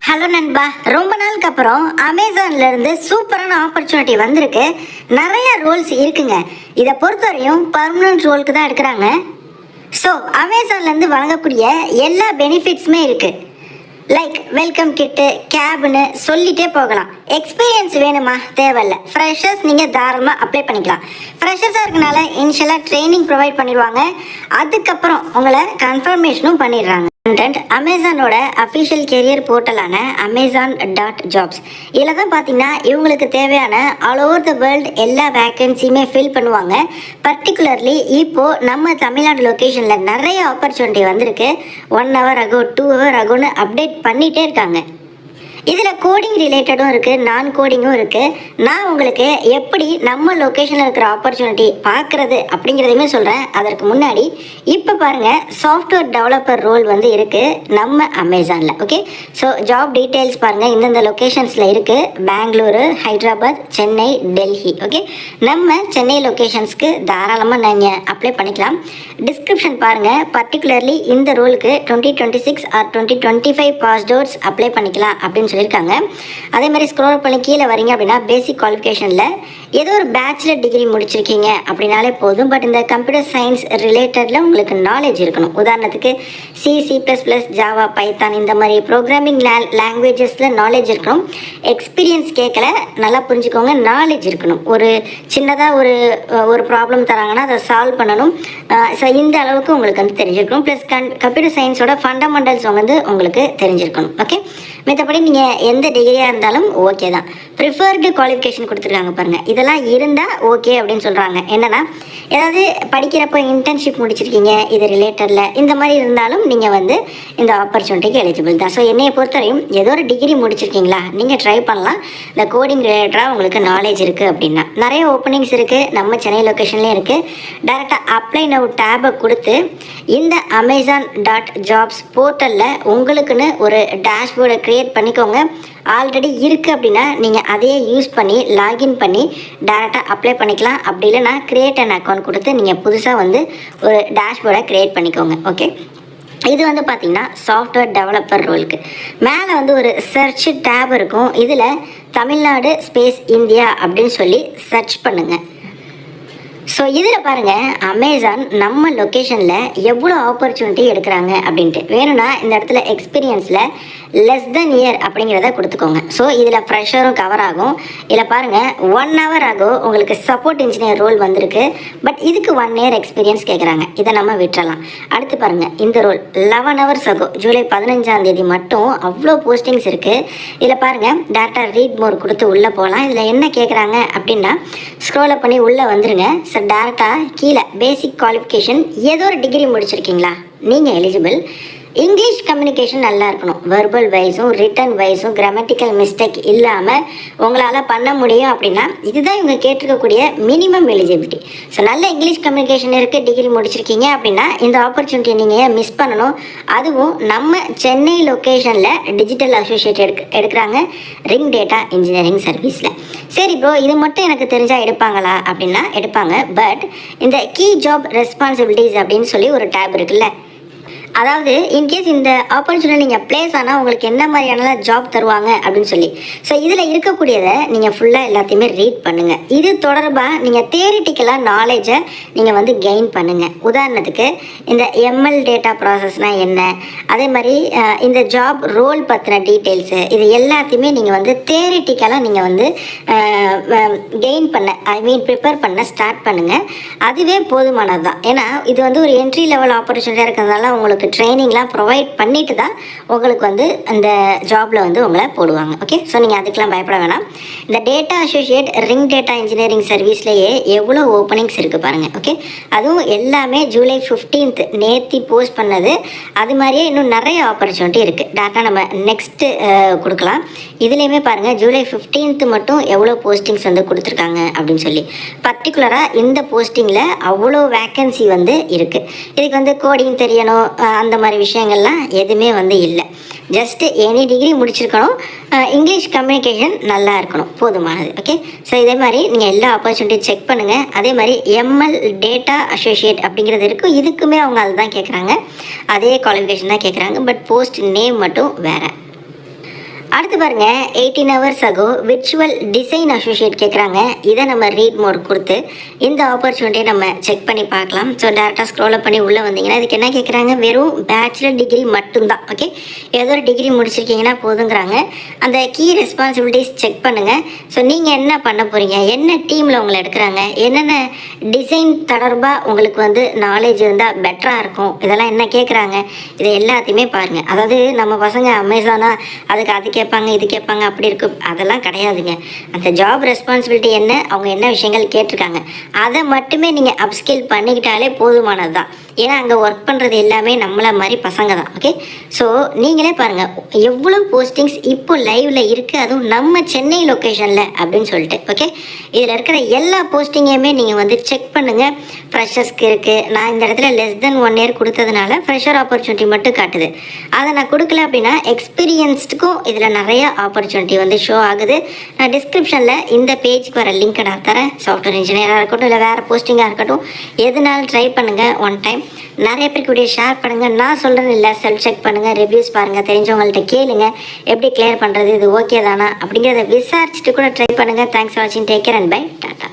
Hello நண்பா, ரொம்ப நாளுக்கு அப்புறம் அமேசான்ல இருந்து சூப்பரான ஆப்பர்ச்சுனிட்டி வந்திருக்கு. நிறைய ரோல்ஸ் இருக்குங்க. இதை பொறுத்தவரையும் பர்மனன்ட் ரோலுக்கு தான் எடுக்கிறாங்க. ஸோ அமேசான்ல இருந்து வழங்கக்கூடிய எல்லா பெனிஃபிட்ஸுமே இருக்கு. லைக் வெல்கம் கிட்டு, கேப்னு சொல்லிட்டே போகலாம். எக்ஸ்பீரியன்ஸ் வேணுமா? தேவையில்ல. ஃப்ரெஷர்ஸ் நீங்கள் தாராளமாக அப்ளை பண்ணிக்கலாம். ஃப்ரெஷர்ஸாக இருக்கனால இனிஷியலாக ட்ரைனிங் ப்ரொவைட் பண்ணிடுவாங்க. அதுக்கப்புறம் உங்களை கன்ஃபர்மேஷனும் பண்ணிடுறாங்க. அமேசானோட அஃபிஷியல் கெரியர் போர்ட்டலான amazon.jobs இதில் தான் பார்த்தீங்கன்னா இவங்களுக்கு தேவையான ஆல் ஓவர் த வேர்ல்டு எல்லா வேக்கன்சியுமே ஃபில் பண்ணுவாங்க. பர்டிகுலர்லி இப்போது நம்ம தமிழ்நாடு லொக்கேஷனில் நிறைய ஆப்பர்ச்சுனிட்டி வந்திருக்கு. 1 hour ago 2 hour agoன்னு அப்டேட் பண்ணிகிட்டே இருக்காங்க. இதில் கோடிங் ரிலேட்டடும் இருக்குது, நான் கோடிங்கும் இருக்குது. நான் உங்களுக்கு எப்படி நம்ம லொக்கேஷனில் இருக்கிற ஆப்பர்ச்சுனிட்டி பார்க்குறது அப்படிங்கிறதையுமே சொல்கிறேன். அதற்கு முன்னாடி இப்போ பாருங்கள், சாஃப்ட்வேர் டெவலப்பர் ரோல் வந்து இருக்குது நம்ம அமேசானில். ஓகே, ஸோ ஜாப் டீட்டெயில்ஸ் பாருங்கள். இந்தந்த லொக்கேஷன்ஸில் இருக்குது: பெங்களூரு, ஹைதராபாத், சென்னை, டெல்லி. ஓகே, நம்ம சென்னை லொக்கேஷன்ஸ்க்கு தாராளமாக நீங்கள் அப்ளை பண்ணிக்கலாம். டிஸ்கிரிப்ஷன் பாருங்கள். பர்டிகுலர்லி இந்த ரோலுக்கு 2026 ஆர் 2025 பாஸ்ட் அவுட்ஸ் அப்ளை பண்ணிக்கலாம் அப்படின்னு சொல்லியிருக்காங்க. அதே மாதிரி ஸ்க்ரோல் பண்ணி கீழே வரீங்க அப்படின்னா பேசிக் குவாலிஃபிகேஷனில் ஏதோ ஒரு பேச்சுலர் டிகிரி முடிச்சிருக்கீங்க அப்படின்னாலே போதும். பட் இந்த கம்ப்யூட்டர் சயின்ஸ் ரிலேட்டடில் உங்களுக்கு நாலேஜ் இருக்கணும். உதாரணத்துக்கு C++, ஜாவா, பைத்தான் இந்த மாதிரி ப்ரோக்ராமிங் லாங்குவேஜஸில் நாலேஜ் இருக்கணும். எக்ஸ்பீரியன்ஸ் கேட்கல, நல்லா புரிஞ்சுக்கோங்க. நாலேஜ் இருக்கணும். ஒரு சின்னதாக ஒரு ப்ராப்ளம் தராங்கன்னா அதை சால்வ் பண்ணணும். ஸோ இந்த அளவுக்கு உங்களுக்கு வந்து தெரிஞ்சிருக்கணும். ப்ளஸ் கம்ப்யூட்டர் சயின்ஸோட ஃபண்டமெண்டல்ஸ் வந்து உங்களுக்கு தெரிஞ்சிருக்கணும். ஓகே, மற்றபடி நீங்கள் எந்த டிகிரியாக இருந்தாலும் ஓகே தான். ப்ரிஃபர்டு குவாலிஃபிகேஷன் கொடுத்துருக்காங்க பாருங்கள். இதெல்லாம் இருந்தால் ஓகே அப்படின்னு சொல்கிறாங்க. என்னென்னா, ஏதாவது படிக்கிறப்போ இன்டர்ன்ஷிப் முடிச்சிருக்கீங்க இது ரிலேட்டடில், இந்த மாதிரி இருந்தாலும் நீங்கள் வந்து இந்த ஆப்பர்ச்சுனிட்டிக்கு எலிஜிபிள் தான். ஸோ என்னையை பொறுத்தவரையும் ஏதோ ஒரு டிகிரி முடிச்சிருக்கீங்களா, நீங்கள் ட்ரை பண்ணலாம். இந்த கோடிங் ரிலேட்டடாக உங்களுக்கு நாலேஜ் இருக்குது அப்படின்னா நிறைய ஓப்பனிங்ஸ் இருக்குது. நம்ம சென்னை லொக்கேஷன்லேயும் இருக்குது. டேரெக்டாக அப்ளை நவ் டேபை கொடுத்து இந்த amazon.jobs போர்ட்டலில் உங்களுக்குன்னு ஒரு டேஷ்போர்டை க்ரியேட் பண்ணிக்கோங்க. ஆல்ரெடி இருக்குது அப்படின்னா நீங்கள் அதையே யூஸ் பண்ணி லாகின் பண்ணி டேரெக்டாக அப்ளை பண்ணிக்கலாம். அப்படி இல்லைனா க்ரியேட் அன் அக்கௌண்ட் கொடுத்து நீங்கள் புதுசாக வந்து ஒரு டேஷ்போர்டை க்ரியேட் பண்ணிக்கோங்க. ஓகே, இது வந்து பார்த்திங்கன்னா சாஃப்ட்வேர் டெவலப்பர் ரோலுக்கு மேலே வந்து ஒரு சர்ச் டேப் இருக்கும். இதில் தமிழ்நாடு ஸ்பேஸ் இந்தியா அப்படின்னு சொல்லி சர்ச் பண்ணுங்கள். ஸோ இதில் பாருங்கள், அமேசான் நம்ம லொக்கேஷனில் எவ்வளோ ஆப்பர்ச்சுனிட்டி எடுக்கிறாங்க அப்படின்ட்டு. வேணும்னா இந்த இடத்துல எக்ஸ்பீரியன்ஸில் லெஸ் தென் இயர் அப்படிங்கிறத கொடுத்துக்கோங்க. ஸோ இதில் ஃப்ரெஷரும் கவர் ஆகும். இதில் பாருங்கள், 1 hour ago உங்களுக்கு சப்போர்ட் இன்ஜினியர் ரோல் வந்திருக்கு. பட் இதுக்கு 1 year எக்ஸ்பீரியன்ஸ் கேட்குறாங்க. இதை நம்ம விட்டுறலாம். அடுத்து பாருங்கள், இந்த ரோல் 11 hours ago ஜூலை 15ஆம் தேதி மட்டும் அவ்வளோ போஸ்டிங்ஸ் இருக்குது. இதில் பாருங்கள், டேட்டா ரீட் மோர் கொடுத்து உள்ளே போகலாம். இதில் என்ன கேட்குறாங்க அப்படின்னா, ஸ்க்ரோலை பண்ணி உள்ளே வந்துருங்க. ஸோ டேரெக்டாக கீழே பேசிக் குவாலிஃபிகேஷன் ஏதோ ஒரு டிகிரி முடிச்சிருக்கீங்களா, நீங்கள் எலிஜிபிள். இங்கிலீஷ் கம்யூனிகேஷன் நல்லா இருக்கணும். வெர்பல் வைஸும் ரிட்டன் வைஸும் கிராமட்டிக்கல் மிஸ்டேக் இல்லாமல் உங்களால் பண்ண முடியும் அப்படின்னா இதுதான் இவங்க கேட்டிருக்கக்கூடிய மினிமம் எலிஜிபிலிட்டி. ஸோ நல்ல இங்கிலீஷ் கம்யூனிகேஷன் இருக்குது, டிகிரி முடிச்சிருக்கீங்க அப்படின்னா இந்த ஆப்பர்ச்சுனிட்டி நீங்கள் மிஸ் பண்ணணும். அதுவும் நம்ம சென்னை லொக்கேஷனில் டிஜிட்டல் அசோசியேட் எடுக்கிறாங்க, ரிங் டேட்டா இன்ஜினியரிங் சர்வீஸில். சரி ப்ரோ, இது மட்டும் எனக்கு தெரிஞ்சால் எடுப்பாங்களா அப்படின்னா எடுப்பாங்க. பட் இந்த கீ ஜாப் ரெஸ்பான்சிபிலிட்டிஸ் அப்படின்னு சொல்லி ஒரு டேப் இருக்குல்ல, அதாவது இன்கேஸ் இந்த ஆப்பர்ச்சுனிட்டி நீங்கள் ப்ளேஸ் ஆனால் உங்களுக்கு என்ன மாதிரியான ஜாப் தருவாங்க அப்படின்னு சொல்லி. ஸோ இதில் இருக்கக்கூடியதை நீங்கள் ஃபுல்லாக எல்லாத்தையுமே ரீட் பண்ணுங்கள். இது தொடர்பாக நீங்கள் தியரிட்டிக்கலாக நாலேஜை நீங்கள் வந்து கெயின் பண்ணுங்கள். உதாரணத்துக்கு இந்த ML டேட்டா ப்ராசஸ்னால் என்ன, அதே மாதிரி இந்த ஜாப் ரோல் பற்றின டீட்டெயில்ஸு, இது எல்லாத்தையுமே நீங்கள் வந்து தியரிட்டிக்கலாக நீங்கள் வந்து கெயின் பண்ண ப்ரிப்பேர் பண்ண ஸ்டார்ட் பண்ணுங்கள். அதுவே போதுமானது தான். ஏன்னா இது வந்து ஒரு என்ட்ரி லெவல் ஆப்பர்ச்சுனிட்டியாக இருக்கிறதுனால உங்களுக்கு ட்ரைனிங்லாம் ப்ரொவைட் பண்ணிட்டு தான் உங்களுக்கு வந்து அந்த ஜாபில் வந்து உங்களை போடுவாங்க. ஓகே, ஸோ நீங்கள் அதுக்கெலாம் பயப்பட வேணாம். இந்த data associate ring data engineering சர்வீஸ்லேயே எவ்வளோ ஓப்பனிங்ஸ் இருக்குது பாருங்கள். ஓகே, அதுவும் எல்லாமே ஜூலை 15th நேற்று போஸ்ட் பண்ணது. அது மாதிரியே இன்னும் நிறைய ஆப்பர்ச்சுனிட்டி இருக்குது. டேட்டா நம்ம நெக்ஸ்ட்டு கொடுக்கலாம். இதுலேயுமே பாருங்கள், ஜூலை 15th மட்டும் எவ்வளோ போஸ்டிங்ஸ் வந்து கொடுத்துருக்காங்க அப்படின்னு சொல்லி. பர்டிகுலராக இந்த போஸ்டிங்கில் அவ்வளோ வேக்கன்சி வந்து இருக்குது. இதுக்கு வந்து கோடிங் தெரியணும் அந்த மாதிரி விஷயங்கள்லாம் எதுவுமே வந்து இல்லை. ஜஸ்ட் எனி டிகிரி முடிச்சிருக்கணும், இங்கிலீஷ் கம்யூனிகேஷன் நல்லா இருக்கணும், போதுமானது. ஓகே, ஸோ இதே மாதிரி நீங்கள் எல்லா ஆப்பர்ச்சுனிட்டியும் செக் பண்ணுங்கள். அதே மாதிரி எம்எல் டேட்டா அசோசியேட் அப்படிங்கிறது இருக்கும், இதுக்குமே அவங்க அதுதான் கேட்குறாங்க, அதே குவாலிஃபிகேஷன் தான் கேட்குறாங்க, பட் போஸ்ட் நேம் மட்டும் வேறு. அடுத்து பாருங்க, 18 hours ago virtual design associate கேட்குறாங்க. இதை நம்ம ரீட் மோட் கொடுத்து இந்த ஆப்பர்ச்சுனிட்டியை நம்ம செக் பண்ணி பார்க்கலாம். ஸோ டேரெக்டாக ஸ்க்ரோல் பண்ணி உள்ளே வந்தீங்கன்னா இதுக்கு என்ன கேட்குறாங்க, வெறும் பேச்சுலர் டிகிரி மட்டும்தான். ஓகே, ஏதோ ஒரு டிகிரி முடிச்சிருக்கீங்கன்னா போதுங்கிறாங்க. அந்த கீ ரெஸ்பான்சிபிலிட்டிஸ் செக் பண்ணுங்கள். ஸோ நீங்கள் என்ன பண்ண போகிறீங்க, என்ன டீமில் உங்களை எடுக்கிறாங்க, என்னென்ன டிசைன் தொடர்பாக உங்களுக்கு வந்து நாலேஜ் இருந்தால் பெட்டராக இருக்கும், இதெல்லாம் என்ன கேட்குறாங்க, இதை எல்லாத்தையுமே பாருங்கள். அதாவது நம்ம பசங்க அமேசானா அதுக்கு கேட்பாங்க, இது கேட்பாங்க, அப்படி இருக்கும், அதெல்லாம் கிடையாதுங்க. அந்த ஜாப் ரெஸ்பான்சிபிலிட்டி என்ன, அவங்க என்ன விஷயங்கள் கேட்டிருக்காங்க, அதை மட்டுமே நீங்கள் அப்ஸ்கில் பண்ணிக்கிட்டாலே போதுமானது தான். ஏன்னா அங்கே ஒர்க் பண்ணுறது எல்லாமே நம்மளை மாதிரி பசங்க தான். ஓகே, ஸோ நீங்களே பாருங்கள் எவ்வளோ போஸ்டிங்ஸ் இப்போ லைவில் இருக்குது, அதுவும் நம்ம சென்னை லொக்கேஷனில் அப்படின்னு சொல்லிட்டு. ஓகே, இதில் இருக்கிற எல்லா போஸ்டிங்கையுமே நீங்கள் வந்து செக் பண்ணுங்கள். ஃப்ரெஷர்ஸ்க்கு இருக்குது, நான் இந்த இடத்துல லெஸ் தென் 1 year கொடுத்ததுனால ஃப்ரெஷர் ஆப்பர்ச்சுனிட்டி மட்டும் காட்டுது. அதை நான் கொடுக்கல அப்படின்னா எக்ஸ்பீரியன்ஸ்டுக்கும் இதில் நிறைய ஆப்பர்ச்சுனிட்டி வந்து ஷோ ஆகுது. நான் டிஸ்கிரிப்ஷனில் இந்த பேஜுக்கு வர லிங்க்கை நான் தரேன். சாஃப்ட்வேர் இன்ஜினியராக இருக்கட்டும், இல்லை வேறு போஸ்டிங்காக இருக்கட்டும், எதுனாலும் ட்ரை பண்ணுங்கள். ஒன் டைம் நிறைய பேருக்கு வீடியோ ஷேர் பண்ணுங்கள். நான் சொல்கிறேன்னு இல்லை, செல்ஃப் செக் பண்ணுங்கள், ரிவ்யூஸ் பாருங்கள், தெரிஞ்சவங்கள்ட்ட கேளுங்க எப்படி கிளியர் பண்ணுறது, இது ஓகே தானா அப்படிங்கிறத விசாரிச்சுட்டு கூட ட்ரை பண்ணுங்கள். தேங்க்ஸ் ஃபார் வாட்சிங், take care and bye, tata.